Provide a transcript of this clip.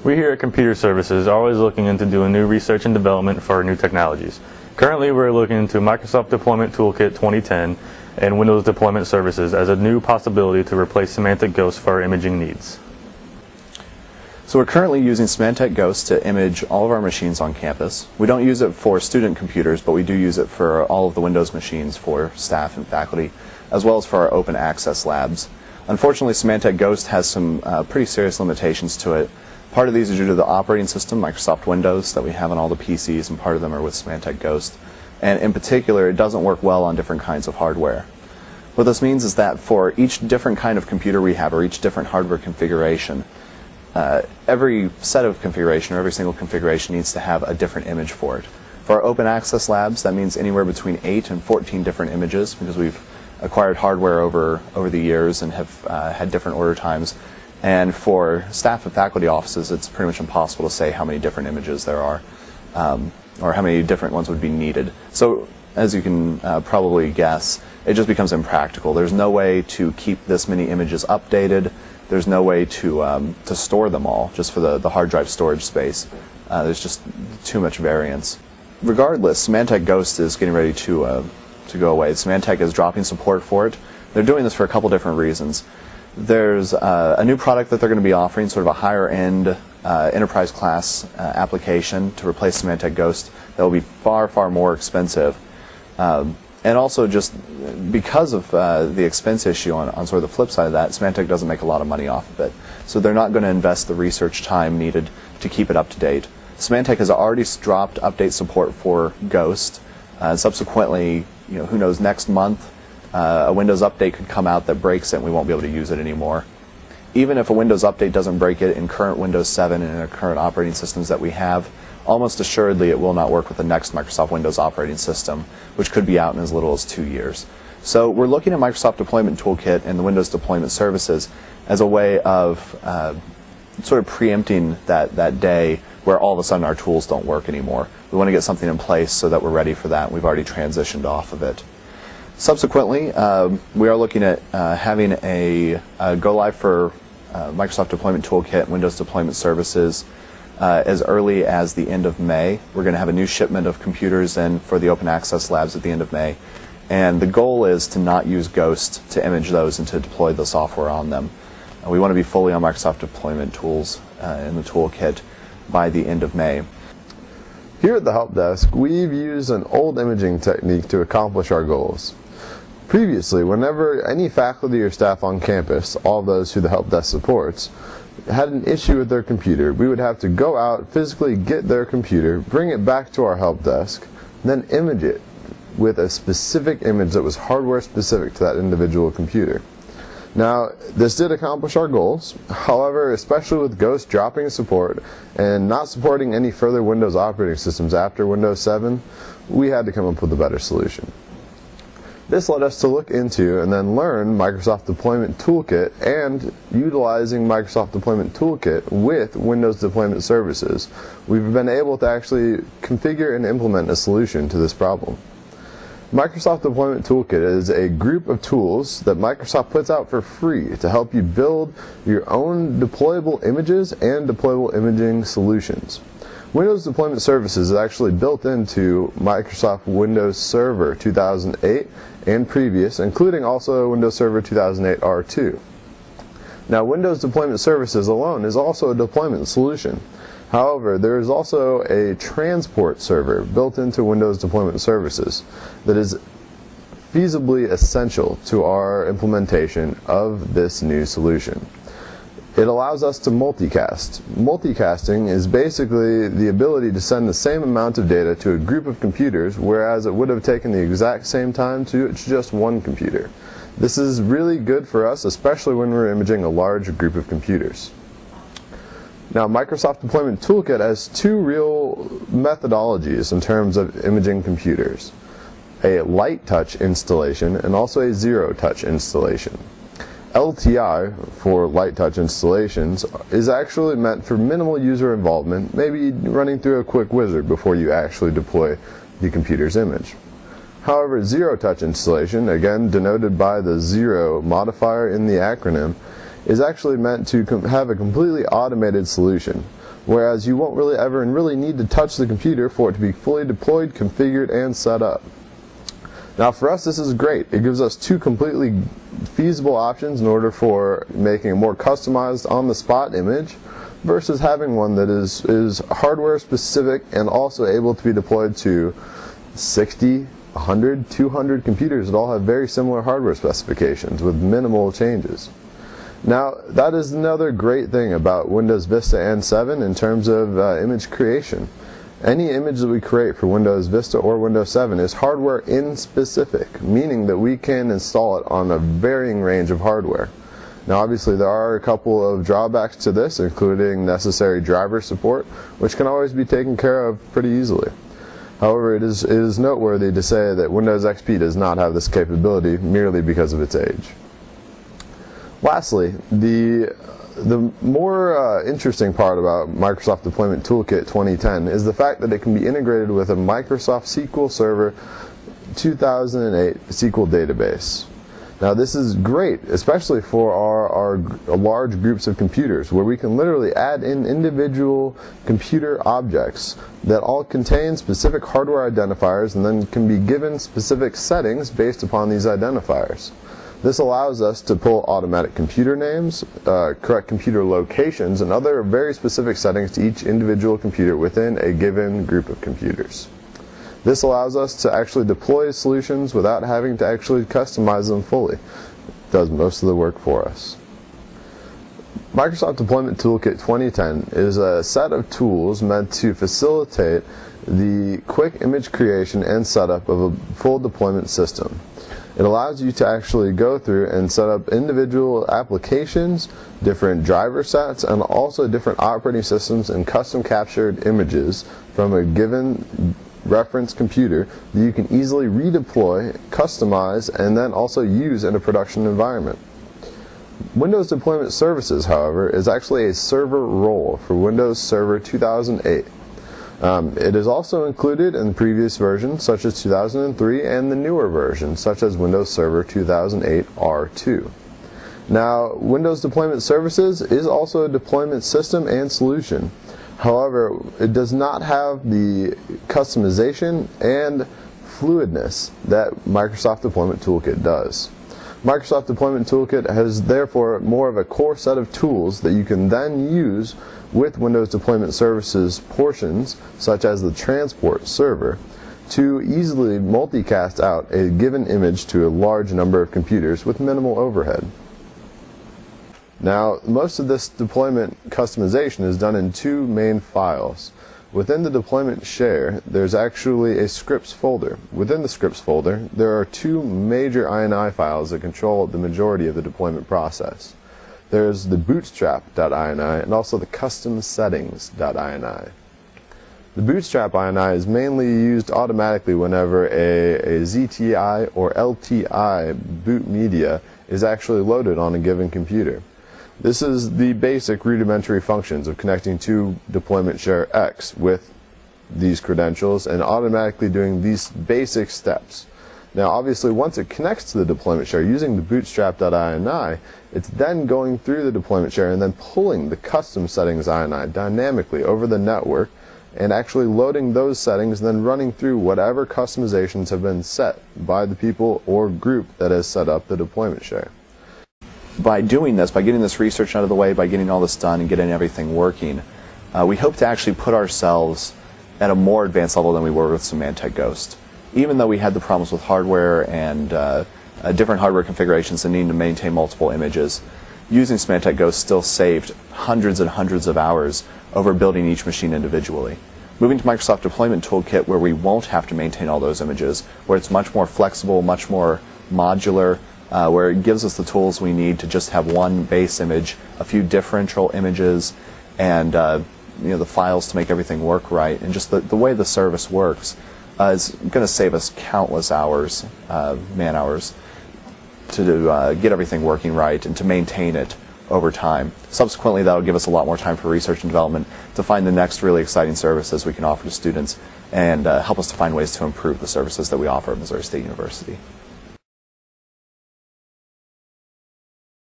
We here at Computer Services are always looking into doing new research and development for new technologies. Currently, we're looking into Microsoft Deployment Toolkit 2010 and Windows Deployment Services as a new possibility to replace Symantec Ghost for our imaging needs. So we're currently using Symantec Ghost to image all of our machines on campus. We don't use it for student computers, but we do use it for all of the Windows machines for staff and faculty, as well as for our open access labs. Unfortunately, Symantec Ghost has some pretty serious limitations to it. Part of these are due to the operating system, Microsoft Windows, that we have on all the PCs, and part of them are with Symantec Ghost. And in particular, it doesn't work well on different kinds of hardware. What this means is that for each different kind of computer we have, or each different hardware configuration, every set of configuration, or every single configuration, needs to have a different image for it. For our open access labs, that means anywhere between 8 and 14 different images, because we've acquired hardware over the years and have had different order times. And for staff and faculty offices, it's pretty much impossible to say how many different images there are, or how many different ones would be needed. So, as you can probably guess, it just becomes impractical. There's no way to keep this many images updated. There's no way to store them all, just for the hard drive storage space. There's just too much variance. Regardless, Symantec Ghost is getting ready to go away. Symantec is dropping support for it. They're doing this for a couple different reasons. There's a new product that they're going to be offering, sort of a higher-end enterprise class application to replace Symantec Ghost that will be far, far more expensive. And also, just because of the expense issue on sort of the flip side of that, Symantec doesn't make a lot of money off of it. So they're not going to invest the research time needed to keep it up to date. Symantec has already dropped update support for Ghost. Subsequently, who knows, next month, a Windows update could come out that breaks it and we won't be able to use it anymore. Even if a Windows update doesn't break it in current Windows 7 and in the current operating systems that we have, almost assuredly it will not work with the next Microsoft Windows operating system, which could be out in as little as 2 years. So we're looking at Microsoft Deployment Toolkit and the Windows Deployment Services as a way of sort of preempting that day where all of a sudden our tools don't work anymore. We want to get something in place so that we're ready for that. We've already transitioned off of it. Subsequently, we are looking at having a go live for Microsoft Deployment Toolkit and Windows Deployment Services as early as the end of May. We're going to have a new shipment of computers in for the open access labs at the end of May. And the goal is to not use Ghost to image those and to deploy the software on them. We want to be fully on Microsoft Deployment Tools in the toolkit by the end of May. Here at the Help Desk, we've used an old imaging technique to accomplish our goals. Previously, whenever any faculty or staff on campus, all those who the Help Desk supports, had an issue with their computer, we would have to go out, physically get their computer, bring it back to our Help Desk, then image it with a specific image that was hardware specific to that individual computer. Now, this did accomplish our goals. However, especially with Ghost dropping support and not supporting any further Windows operating systems after Windows 7, we had to come up with a better solution. This led us to look into and then learn Microsoft Deployment Toolkit and utilizing Microsoft Deployment Toolkit with Windows Deployment Services. We've been able to actually configure and implement a solution to this problem. Microsoft Deployment Toolkit is a group of tools that Microsoft puts out for free to help you build your own deployable images and deployable imaging solutions. Windows Deployment Services is actually built into Microsoft Windows Server 2008 and previous, including also Windows Server 2008 R2. Now, Windows Deployment Services alone is also a deployment solution. However, there is also a transport server built into Windows Deployment Services that is feasibly essential to our implementation of this new solution. It allows us to multicast. Multicasting is basically the ability to send the same amount of data to a group of computers, whereas it would have taken the exact same time to just one computer. This is really good for us, especially when we're imaging a large group of computers. Now, Microsoft Deployment Toolkit has two real methodologies in terms of imaging computers: a light touch installation and also a zero touch installation. LTI, for light touch installations, is actually meant for minimal user involvement, maybe running through a quick wizard before you actually deploy the computer's image. However, zero touch installation, again denoted by the zero modifier in the acronym, is actually meant to have a completely automated solution, whereas you won't really ever need to touch the computer for it to be fully deployed, configured, and set up. Now for us, this is great. It gives us two completely feasible options in order for making a more customized on-the-spot image versus having one that is hardware specific and also able to be deployed to 60, 100, 200 computers that all have very similar hardware specifications with minimal changes. Now, that is another great thing about Windows Vista and 7 in terms of image creation. Any image that we create for Windows Vista or Windows 7 is hardware in specific, meaning that we can install it on a varying range of hardware. Now obviously there are a couple of drawbacks to this, including necessary driver support, which can always be taken care of pretty easily. However, it is noteworthy to say that Windows XP does not have this capability merely because of its age. Lastly, the more interesting part about Microsoft Deployment Toolkit 2010 is the fact that it can be integrated with a Microsoft SQL Server 2008 SQL database. Now this is great, especially for our large groups of computers, where we can literally add in individual computer objects that all contain specific hardware identifiers and then can be given specific settings based upon these identifiers. This allows us to pull automatic computer names, correct computer locations, and other very specific settings to each individual computer within a given group of computers. This allows us to actually deploy solutions without having to actually customize them fully. It does most of the work for us. Microsoft Deployment Toolkit 2010 is a set of tools meant to facilitate the quick image creation and setup of a full deployment system. It allows you to actually go through and set up individual applications, different driver sets, and also different operating systems and custom captured images from a given reference computer that you can easily redeploy, customize, and then also use in a production environment. Windows Deployment Services, however, is actually a server role for Windows Server 2008. It is also included in previous versions such as 2003 and the newer versions such as Windows Server 2008 R2. Now, Windows Deployment Services is also a deployment system and solution. However, it does not have the customization and fluidness that Microsoft Deployment Toolkit does. Microsoft Deployment Toolkit has therefore more of a core set of tools that you can then use with Windows Deployment Services portions, such as the transport server, to easily multicast out a given image to a large number of computers with minimal overhead. Now, most of this deployment customization is done in two main files. Within the deployment share, there's actually a scripts folder. Within the scripts folder, there are two major INI files that control the majority of the deployment process. There's the bootstrap.ini and also the custom settings.ini. The bootstrap INI is mainly used automatically whenever a ZTI or LTI boot media is actually loaded on a given computer. This is the basic rudimentary functions of connecting to deployment share X with these credentials and automatically doing these basic steps. Now obviously once it connects to the deployment share using the bootstrap.ini, it's then going through the deployment share and then pulling the custom settings INI dynamically over the network and actually loading those settings and then running through whatever customizations have been set by the people or group that has set up the deployment share. By doing this, by getting this research out of the way, by getting all this done and getting everything working, we hope to actually put ourselves at a more advanced level than we were with Symantec Ghost. Even though we had the problems with hardware and different hardware configurations and needing to maintain multiple images, using Symantec Ghost still saved hundreds and hundreds of hours over building each machine individually. Moving to Microsoft Deployment Toolkit, where we won't have to maintain all those images, where it's much more flexible, much more modular, where it gives us the tools we need to just have one base image, a few differential images, and the files to make everything work right, and just the way the service works is going to save us countless hours, man hours, to get everything working right and to maintain it over time. Subsequently, that'll give us a lot more time for research and development to find the next really exciting services we can offer to students and help us to find ways to improve the services that we offer at Missouri State University.